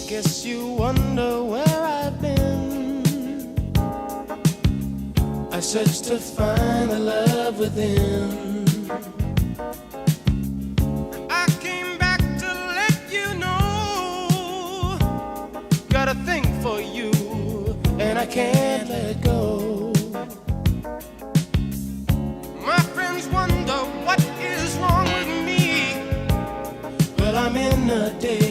Guess you wonder where I've been. I searched to find the love within. I came back to let you know, got a thing for you, and I can't let go. My friends wonder what is wrong with me. Well, I'm in a daze.